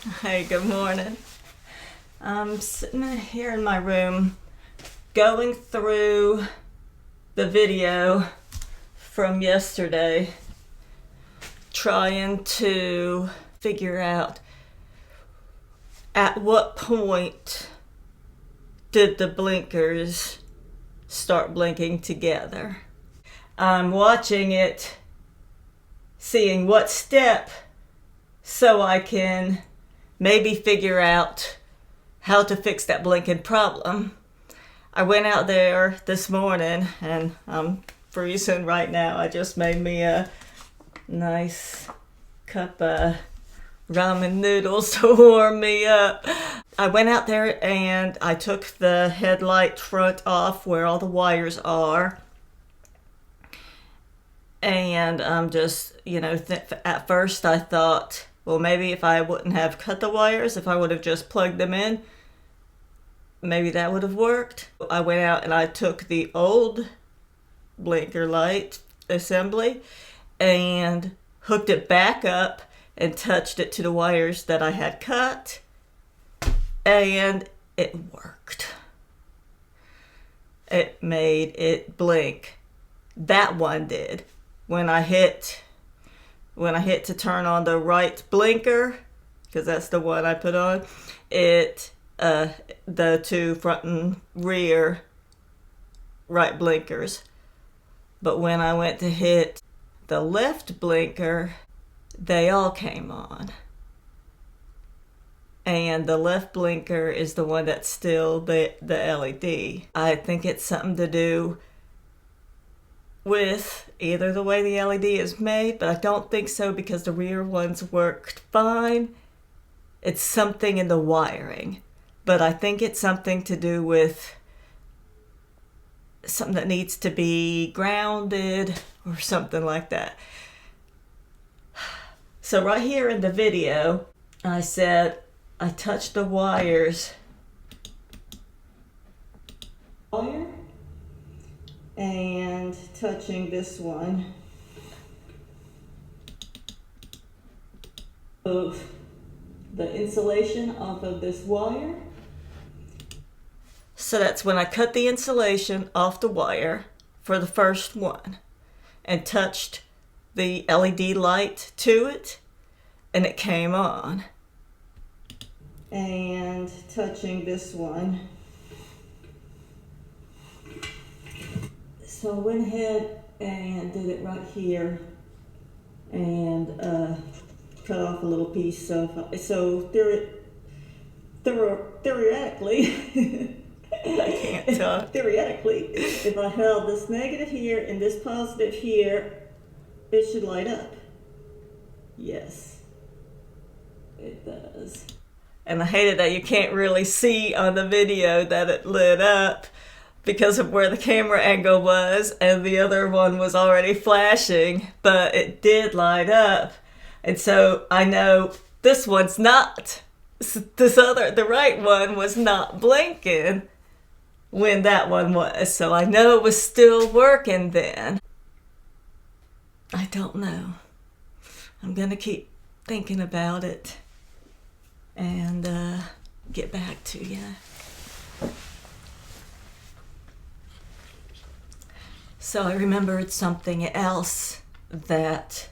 Hey, good morning. I'm sitting here in my room going through the video from yesterday, trying to figure out at what point did the blinkers start blinking together. I'm watching it, seeing what step, so I can maybe figure out how to fix that blinking problem. I went out there this morning and I'm freezing right now. I just made me a nice cup of ramen noodles to warm me up. I went out there and I took the headlight front off where all the wires are. And I'm just, at first I thought, well, maybe if I wouldn't have cut the wires, if I would have just plugged them in, maybe that would have worked. I went out and I took the old blinker light assembly and hooked it back up and touched it to the wires that I had cut, and it worked. It made it blink. That one did. When I hit to turn on the right blinker, because that's the one I put on, the two front and rear right blinkers. But when I went to hit the left blinker, they all came on. And the left blinker is the one that's still the LED. I think it's something to do with either the way the LED is made, but I don't think so because the rear ones worked fine. It's something in the wiring, but I think it's something to do with something that needs to be grounded or something like that. So right here in the video, I said I touched the wires and touching this one of the insulation off of this wire. So that's when I cut the insulation off the wire for the first one and touched the LED light to it, and it came on. And touching this one. So I went ahead and did it right here and cut off a little piece. So theoretically, I can't talk. Theoretically, if I held this negative here and this positive here, it should light up. Yes, it does. And I hated that you can't really see on the video that it lit up because of where the camera angle was, and the other one was already flashing, but it did light up. And so I know this one's not, the right one was not blinking when that one was. So I know it was still working then. I don't know. I'm gonna keep thinking about it and get back to you. So I remembered something else that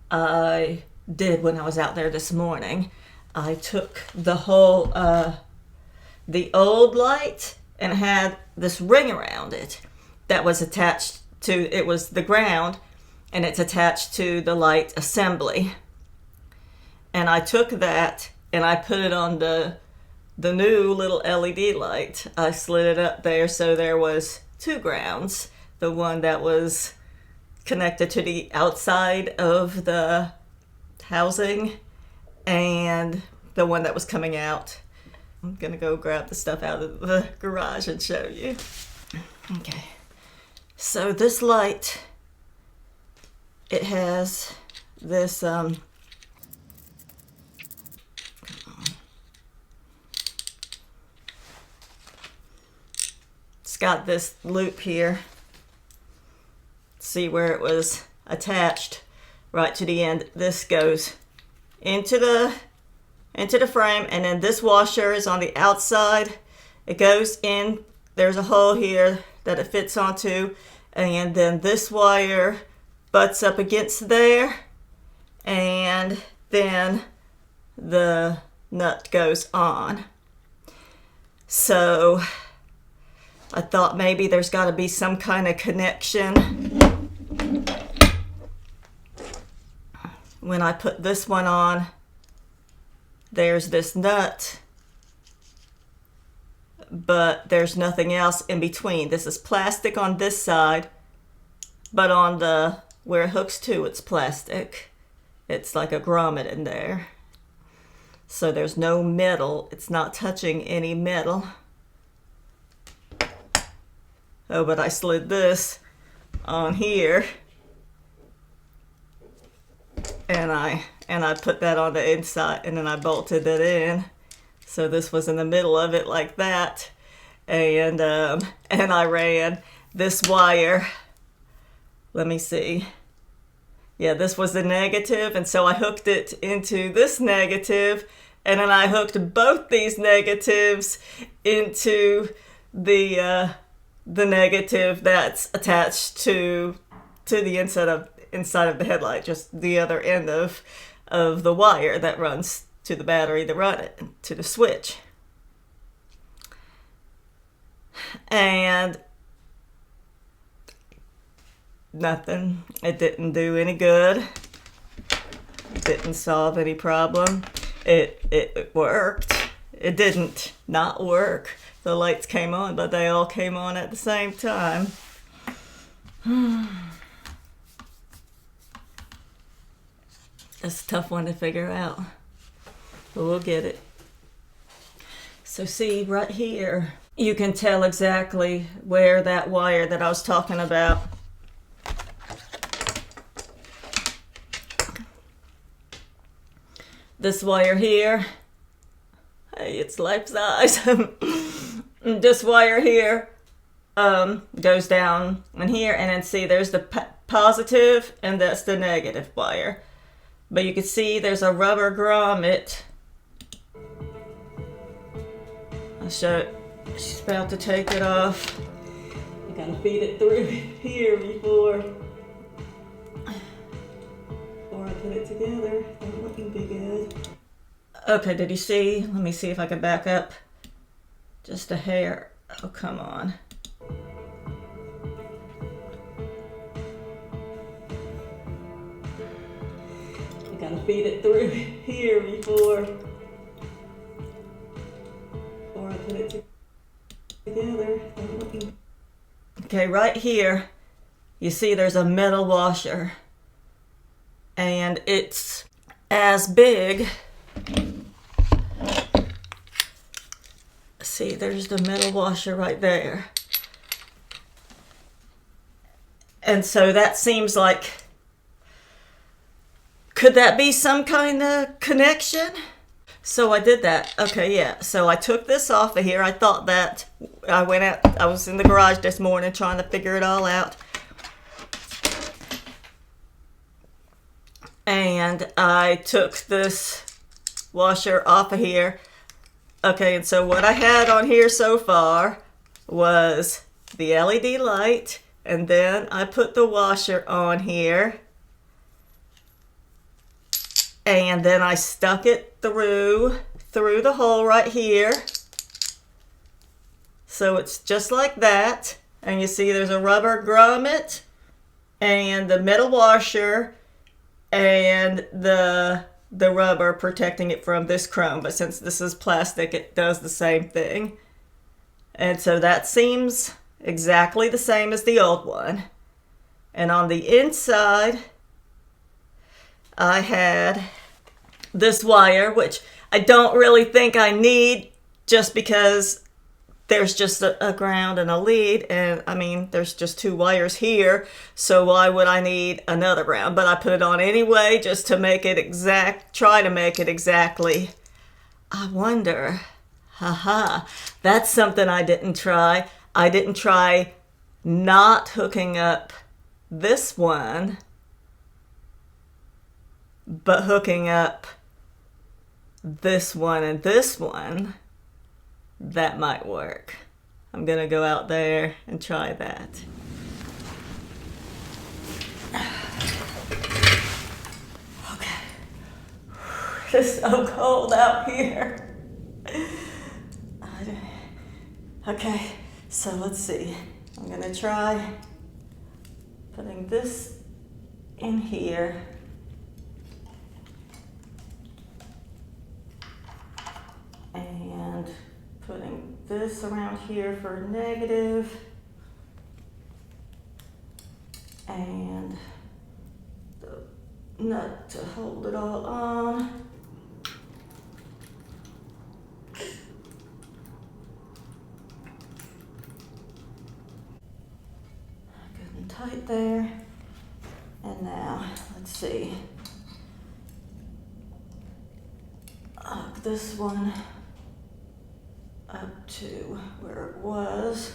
I did when I was out there this morning. I took the whole, the old light and had this ring around it that was attached to, it was the ground, and it's attached to the light assembly. And I took that and I put it on the new little LED light. I slid it up there so there was two grounds. The one that was connected to the outside of the housing and the one that was coming out. I'm gonna go grab the stuff out of the garage and show you. Okay, so this light, it has this it's got this loop here. See where it was attached right to the end. This goes into the into the frame, and then this washer is on the outside. It goes in, there's a hole here that it fits onto, and then this wire butts up against there, and then the nut goes on. So I thought maybe there's got to be some kind of connection. When I put this one on, there's this nut, but there's nothing else in between. This is plastic on this side, but on the where it hooks to, it's plastic. It's like a grommet in there. So there's no metal. It's not touching any metal. Oh, but I slid this on here, and I put that on the inside, and then I bolted it in. So this was in the middle of it like that, and I ran this wire. Let me see. Yeah, this was the negative, and so I hooked it into this negative, and then I hooked both these negatives into the negative that's attached to the inside of the headlight, just the other end of the wire that runs to the battery to run it to the switch. And nothing. It didn't do any good. It didn't solve any problem. It worked. It didn't not work. The lights came on, but they all came on at the same time. That's a tough one to figure out, but we'll get it. So see right here, you can tell exactly where that wire that I was talking about. This wire here, hey, it's life size. This wire here goes down in here, and then see there's the positive, and that's the negative wire. But you can see there's a rubber grommet. I'll show it. She's about to take it off. I gotta feed it through here before I put it together. That wouldn't be good. Okay, did you see? Let me see if I can back up just a hair. Oh, come on. I gotta feed it through here before I put it together. Okay, right here, you see there's a metal washer, and it's as big. See, there's the metal washer right there. And so that seems like, could that be some kind of connection? So I did that. Okay, yeah. So I took this off of here. I thought that I went out, I was in the garage this morning trying to figure it all out. And I took this washer off of here. Okay, and so what I had on here so far was the LED light, and then I put the washer on here, and then I stuck it through the hole right here. So it's just like that, and you see there's a rubber grommet and the metal washer and the rubber protecting it from this chrome, but since this is plastic, it does the same thing. And so that seems exactly the same as the old one. And on the inside, I had this wire, which I don't really think I need, just because there's just a ground and a lead, and I mean, there's just two wires here, so why would I need another ground? But I put it on anyway, just to make it exact, try to make it exactly. I wonder, that's something I didn't try. I didn't try not hooking up this one, but hooking up this one and this one, that might work. I'm gonna go out there and try that. Okay. It's so cold out here. Okay, so let's see. I'm gonna try putting this in here. And putting this around here for negative. And the nut to hold it all on. Good and tight there. And now, let's see. Up this one up to where it was.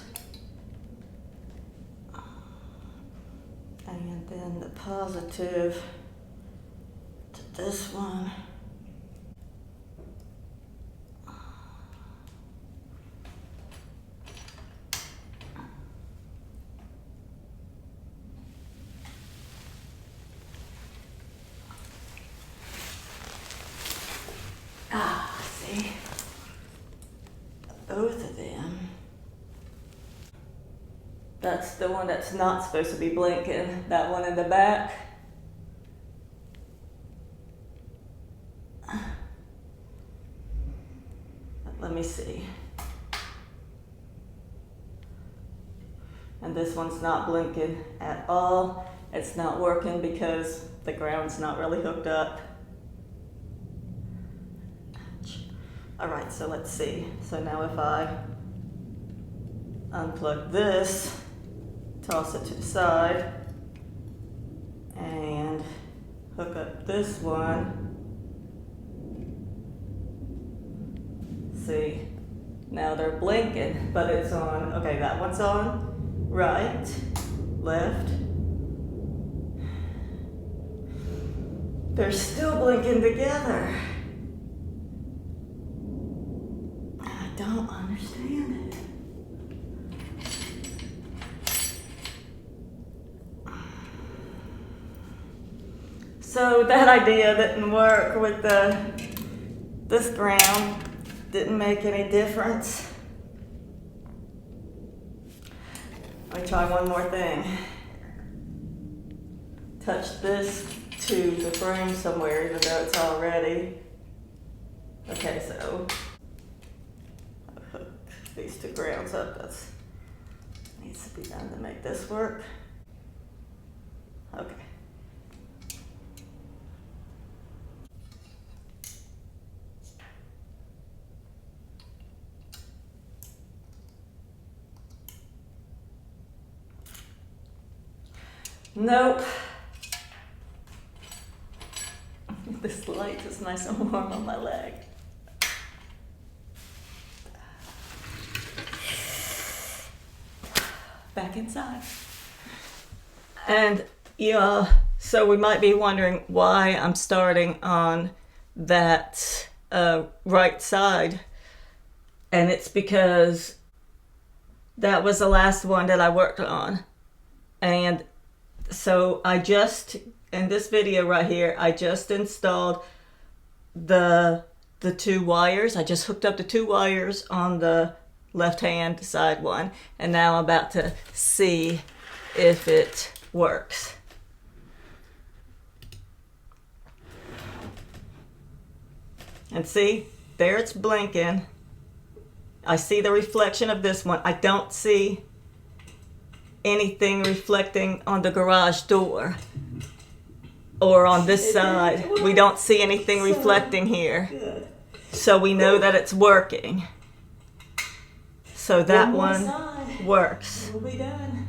And then the positive to this one. See? Both of them. That's the one that's not supposed to be blinking. That one in the back. Let me see. And this one's not blinking at all. It's not working because the ground's not really hooked up. All right, so let's see. So now if I unplug this, toss it to the side, and hook up this one. See, now they're blinking, but it's on, okay, that one's on, right, left. They're still blinking together. I don't understand it. So that idea didn't work with this ground. Didn't make any difference. Let me try one more thing. Touch this to the frame somewhere, even though it's already. Okay, so I'll hook these two grounds up. That needs to be done to make this work. Okay. Nope. This light is nice and warm on my leg. Back inside. And yeah, so we might be wondering why I'm starting on that right side. And it's because that was the last one that I worked on. And so I just, in this video right here, I just installed the two wires. I just hooked up the two wires on the left-hand side one. And now I'm about to see if it works. And see, there it's blinking. I see the reflection of this one. I don't see anything reflecting on the garage door or on this side. We don't see anything reflecting here. So we know that it's working. So that one works. We'll be done.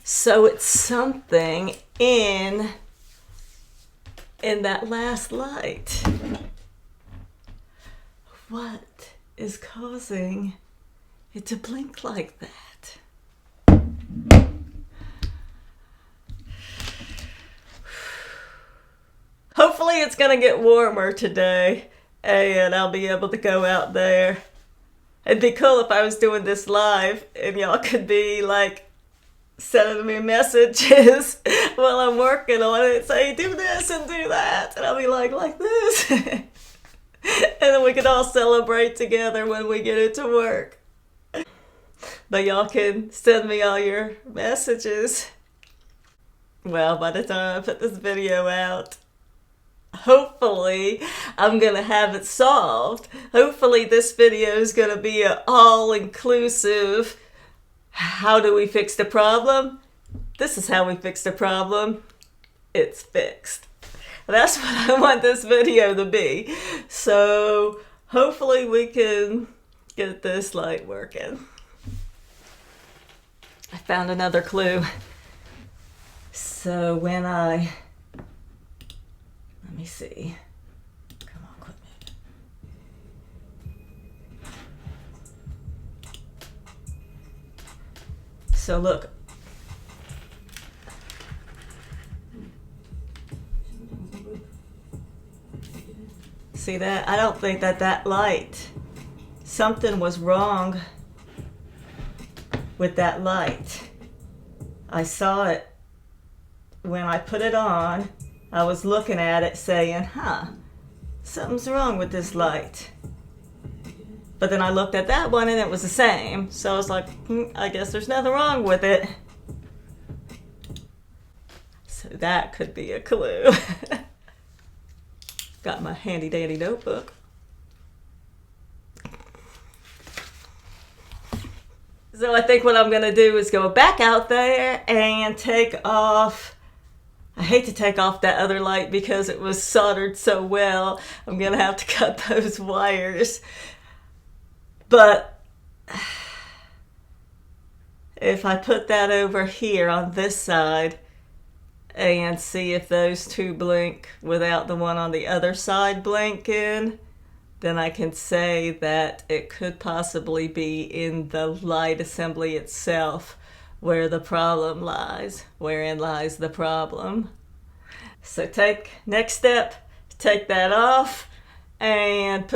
So it's something in that last light. What is causing it to blink like that? Hopefully it's gonna get warmer today and I'll be able to go out there. It'd be cool if I was doing this live and y'all could be like sending me messages while I'm working on it, say do this and do that, and I'll be like this. And then we can all celebrate together when we get into work. But y'all can send me all your messages. Well, by the time I put this video out, hopefully I'm gonna have it solved. Hopefully this video is gonna be an all-inclusive, how do we fix the problem? This is how we fix the problem. It's fixed. That's what I want this video to be. So hopefully we can get this light working. I found another clue. So when let me see. Come on, quit moving. So look. See that? I don't think that light, something was wrong with that light. I saw it when I put it on. I was looking at it saying, something's wrong with this light. But then I looked at that one and it was the same. So I was like, I guess there's nothing wrong with it. So that could be a clue. Got my handy dandy notebook. So I think what I'm gonna do is go back out there and take off. I hate to take off that other light because it was soldered so well. I'm gonna have to cut those wires. But if I put that over here on this side and see if those two blink without the one on the other side blinking, then I can say that it could possibly be in the light assembly itself where the problem lies, wherein lies the problem. So next step, take that off and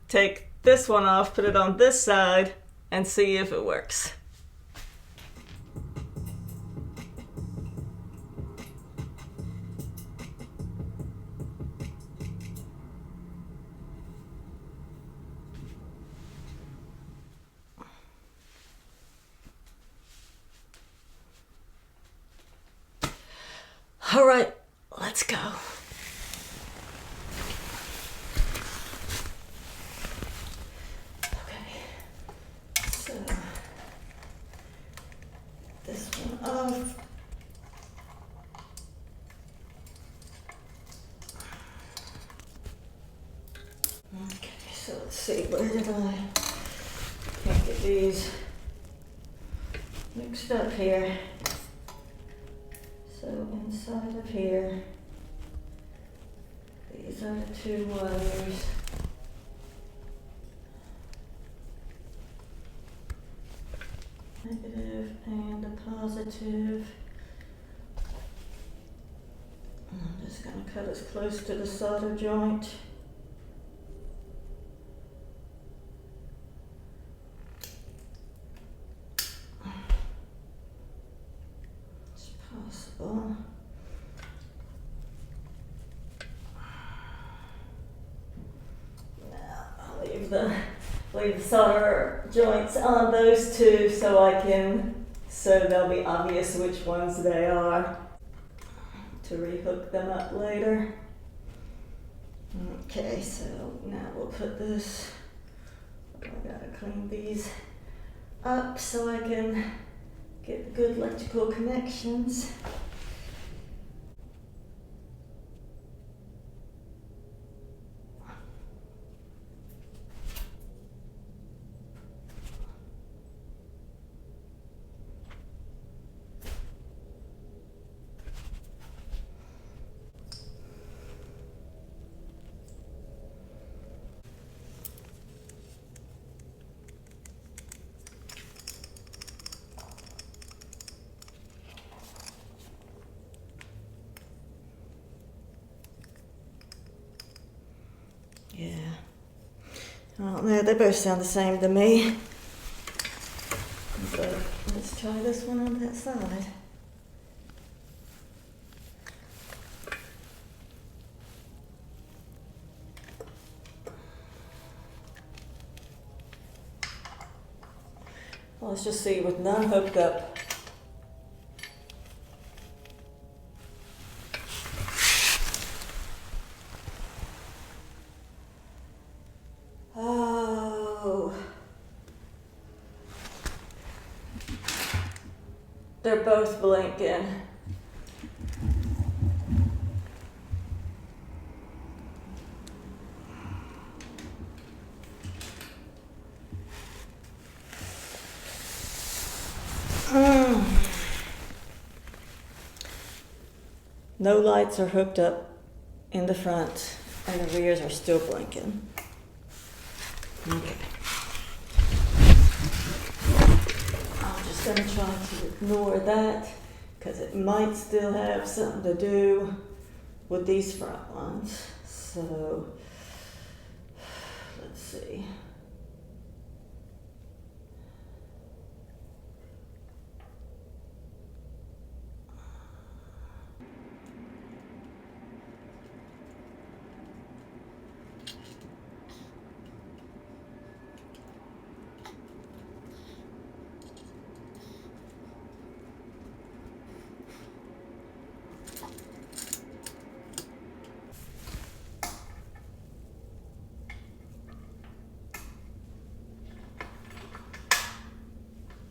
take this one off, put it on this side and see if it works. All right, let's go. Okay, so this one off. Okay, so let's see, where did I can't get these mixed up here. So inside of here, these are the two wires. Negative and a positive. I'm just going to cut as close to the solder joint. Possible. Now I'll leave the solder joints on those two so they'll be obvious which ones they are to rehook them up later. Okay, so now we'll put this. I gotta clean these up so I can get good electrical connections. Yeah. I don't know, they both sound the same to me. But let's try this one on that side. Well, let's just see with none hooked up. Oh. They're both blinking. No lights are hooked up in the front, and the rears are still blinking. Okay. I'm just gonna try to ignore that because it might still have something to do with these front ones. So, let's see.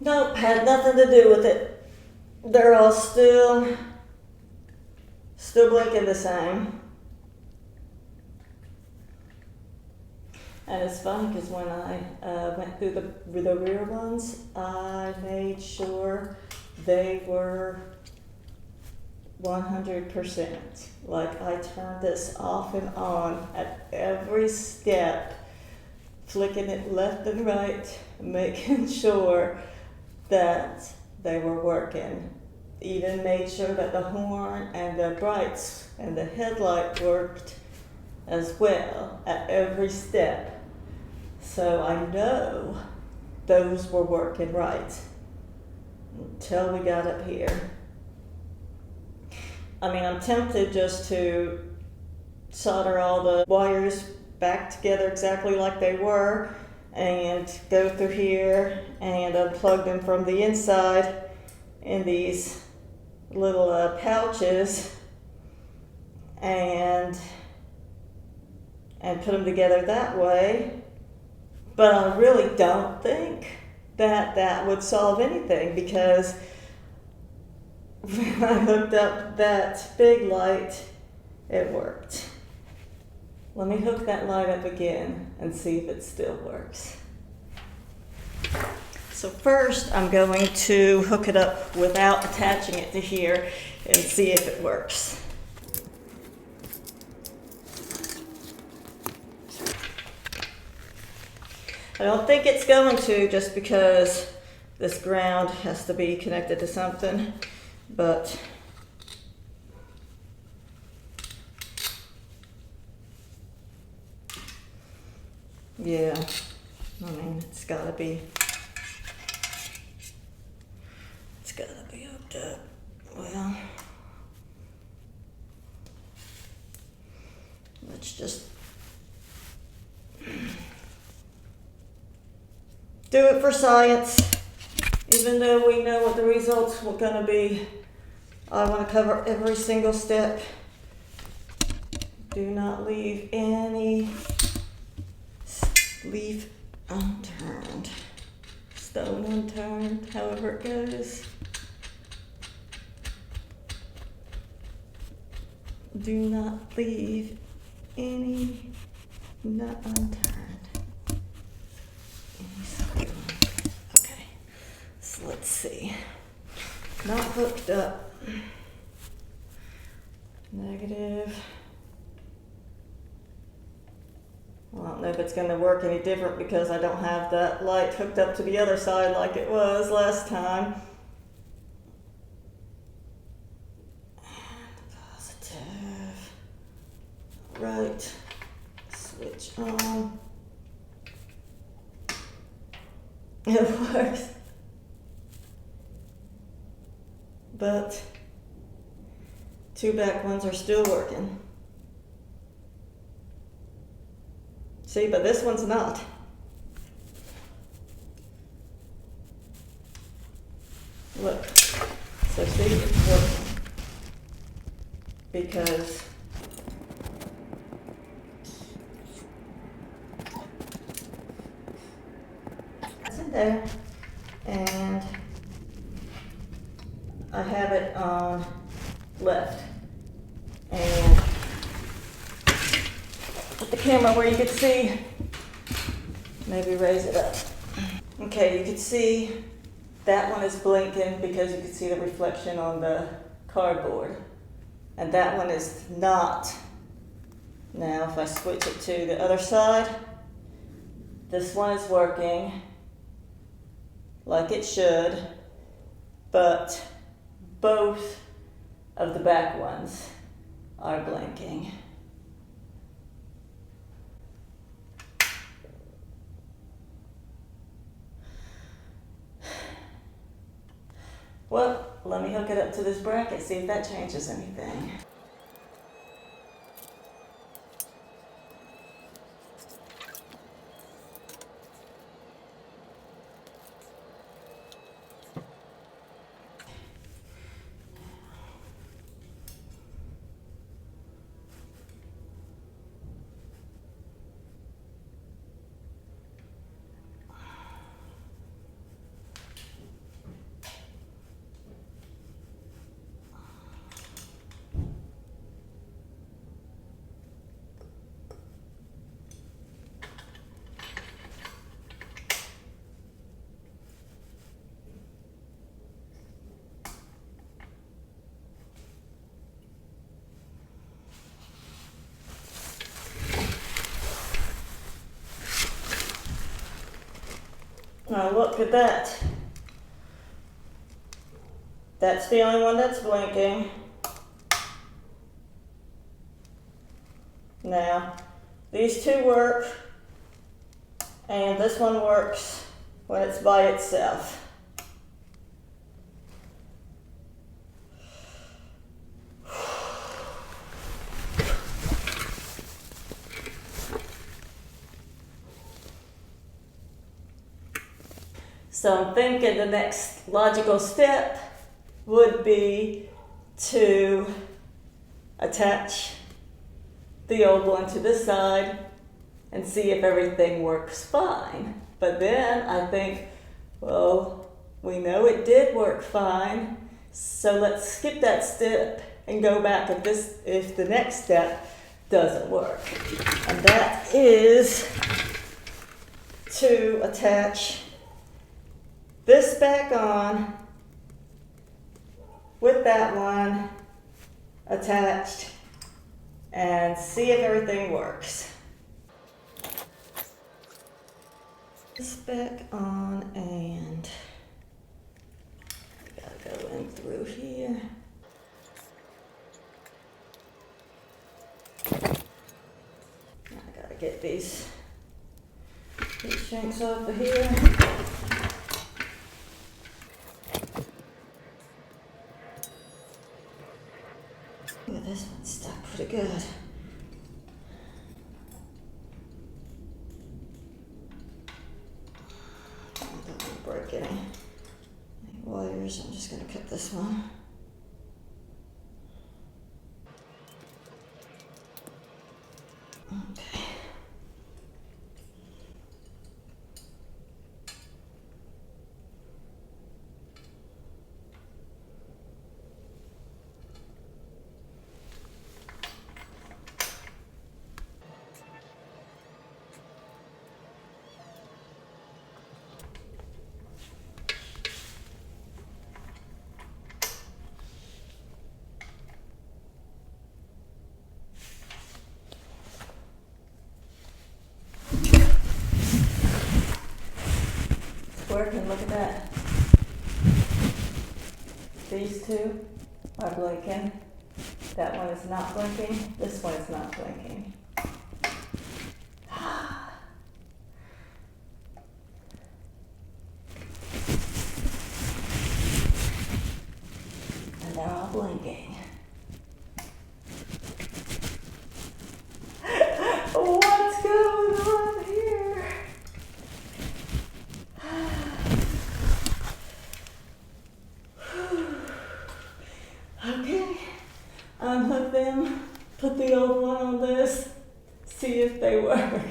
Nope, had nothing to do with it. They're all still blinking the same. And it's funny because when I went through the rear ones, I made sure they were 100%. Like I turned this off and on at every step, flicking it left and right, making sure that they were working. Even made sure that the horn and the brights and the headlight worked as well at every step. So I know those were working right until we got up here. I mean, I'm tempted just to solder all the wires back together exactly like they were and go through here and unplug them from the inside in these little pouches and put them together that way. But I really don't think that would solve anything because when I hooked up that big light, it worked. Let me hook that light up again and see if it still works. So first I'm going to hook it up without attaching it to here and see if it works. I don't think it's going to just because this ground has to be connected to something, but yeah, I mean, it's gotta be hooked up. Well, let's just do it for science. Even though we know what the results were gonna be, I wanna cover every single step. Do not leave any leaf unturned, stone unturned, however it goes. Do not leave any nut unturned. Okay, so let's see. Not hooked up. Negative. Well, I don't know if it's going to work any different because I don't have that light hooked up to the other side like it was last time. And positive. Right. Switch It works. But 2 back ones are still working. See, but this one's not. Look, so see, it's working. Because it's in there, and I have it on left. And put the camera where you could see, maybe raise it up. Okay, you can see that one is blinking because you can see the reflection on the cardboard. And that one is not. Now if I switch it to the other side, this one is working like it should, but both of the back ones are blinking. Well, let me hook it up to this bracket, see if that changes anything. Now look at that. That's the only one that's blinking. Now, these two work, and this one works when it's by itself. So I'm thinking the next logical step would be to attach the old one to the side and see if everything works fine. But then I think, well, we know it did work fine, so let's skip that step and go back if the next step doesn't work. And that is to attach this back on with that one attached and see if everything works. This back on, and I gotta go in through here. Now I gotta get these shanks over here. Look, this one's stuck pretty good. I don't want to break any wires. I'm just going to cut this one. Okay. Working, look at that. These two are blinking. That one is not blinking. This one is not blinking. them, put the old one on this, see if they work.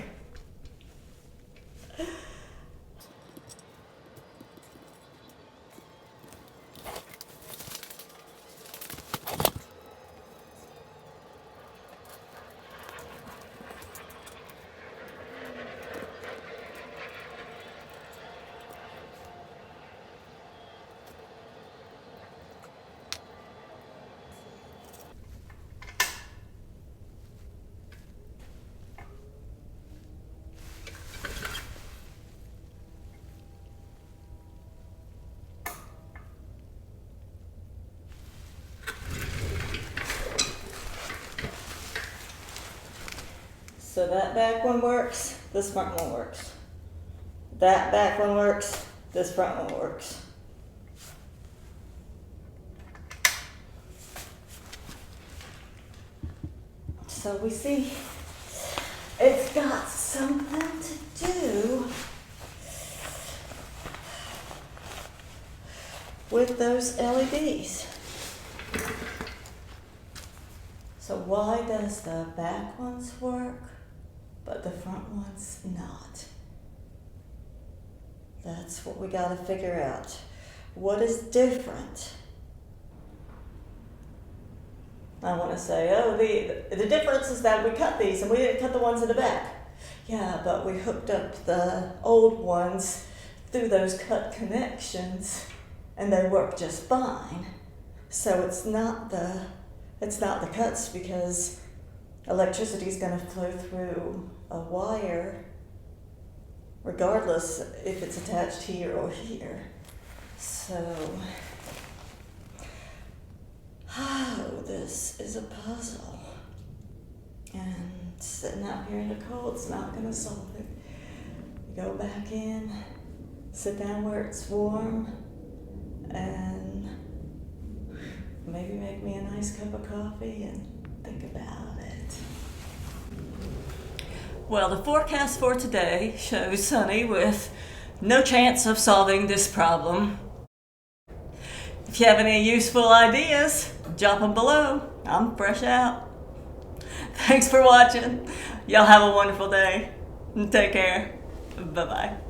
So that back one works, this front one works. That back one works, this front one works. So we see it's got something to do with those LEDs. So why does the back ones work, but the front ones not? That's what we gotta figure out. What is different? I want to say, oh, the difference is that we cut these and we didn't cut the ones in the back. Yeah, but we hooked up the old ones through those cut connections and they work just fine. So it's not the cuts, because electricity is going to flow through a wire regardless if it's attached here or here. So, oh, this is a puzzle. And sitting out here in the cold's not going to solve it. Go back in, sit down where it's warm, and maybe make me a nice cup of coffee and think about it. Well, the forecast for today shows sunny with no chance of solving this problem. If you have any useful ideas, drop them below. I'm fresh out. Thanks for watching. Y'all have a wonderful day. Take care. Bye-bye.